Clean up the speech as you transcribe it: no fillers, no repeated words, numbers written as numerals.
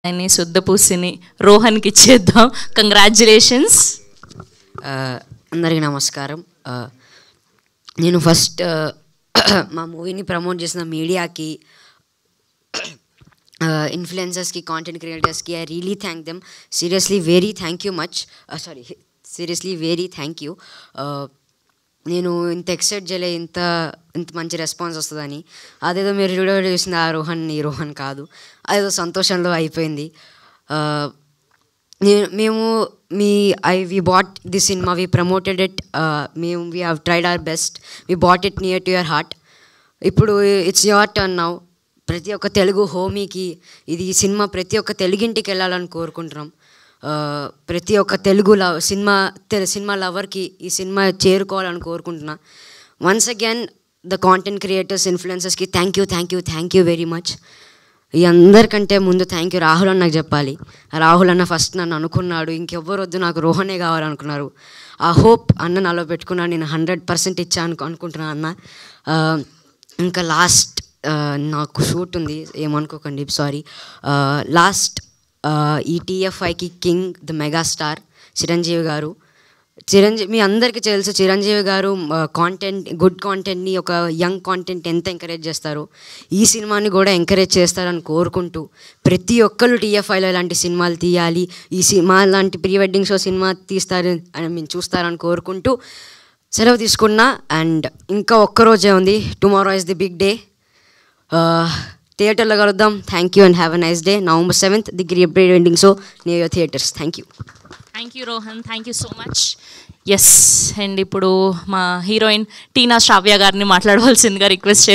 అని శుద్ధపూసిని రోహన్కి ఇచ్చేద్దాం. కంగ్రాచ్యులేషన్స్. అందరికీ నమస్కారం. నేను ఫస్ట్ మా మూవీని ప్రమోట్ చేసిన మీడియాకి, ఇన్ఫ్లుయెన్సర్స్కి, కాంటెంట్ క్రియేటర్స్కి I really thank them. Seriously very thank you much. Seriously very thank you. నేను ఇంత ఎక్సైట్ చేయలే ఇంత మంచి రెస్పాన్స్ వస్తుందని. అదేదో మీరు వీడియో చూసింది ఆ రోహన్ ఈ రోహన్ కాదు, అదేదో సంతోషంలో అయిపోయింది. మేము we brought the cinema, we promoted it, we have tried our best, we brought it near to your heart. ఇప్పుడు ఇట్స్ యువర్ టర్న్ నౌ. ప్రతి ఒక్క తెలుగు హోమీకి ఇది సినిమా ప్రతి ఒక్క తెలుగింటికి వెళ్ళాలని కోరుకుంటున్నాం. ప్రతి ఒక్క తెలుగు సినిమా లవర్కి ఈ సినిమా చేరుకోవాలని కోరుకుంటున్నా. Once again the content creators, ఇన్ఫ్లుయెన్సర్స్కి థ్యాంక్ యూ వెరీ మచ్. ఈ అందరికంటే ముందు థ్యాంక్ యూ రాహుల్ అన్నకు చెప్పాలి. రాహుల్ అన్న ఫస్ట్ నన్ను అనుకున్నాడు, ఇంకెవ్వరు వద్దు నాకు రోహనే కావాలనుకున్నారు. ఆ హోప్ అన్న నాలో పెట్టుకున్నాను, నేను 100% ఇచ్చాను అనుకుంటున్నాను అన్న. ఇంకా లాస్ట్ నాకు షూట్ ఉంది, ఏమనుకోకండి, సారీ. లాస్ట్ ఈ టీఎఫ్ఐకి కింగ్ ద మెగాస్టార్ చిరంజీవి గారు. మీ అందరికీ తెలుసు చిరంజీవి గారు గుడ్ కాంటెంట్ని, ఒక యంగ్ కాంటెంట్ ఎంత ఎంకరేజ్ చేస్తారో ఈ సినిమాని కూడా ఎంకరేజ్ చేస్తారని కోరుకుంటూ, ప్రతి ఒక్కరు టీఎఫ్ఐలో ఇలాంటి సినిమాలు తీయాలి, ఈ సినిమా లాంటి ప్రీ వెడ్డింగ్ షో సినిమా తీస్తారు అని మేము చూస్తారని కోరుకుంటూ సెలవు తీసుకున్నా. అండ్ ఇంకా ఒక్కరోజే ఉంది, tomorrow is the big day. థియేటర్లో కలుద్దాం. Thank you and have a nice day. November 7th the pre wedding show near your theatres. Thank you Rohan, thank you so much. Yes, and ఇప్పుడు మా హీరోయిన్ టీనా శ్రావ్య గారిని మాట్లాడవలసిందిగా request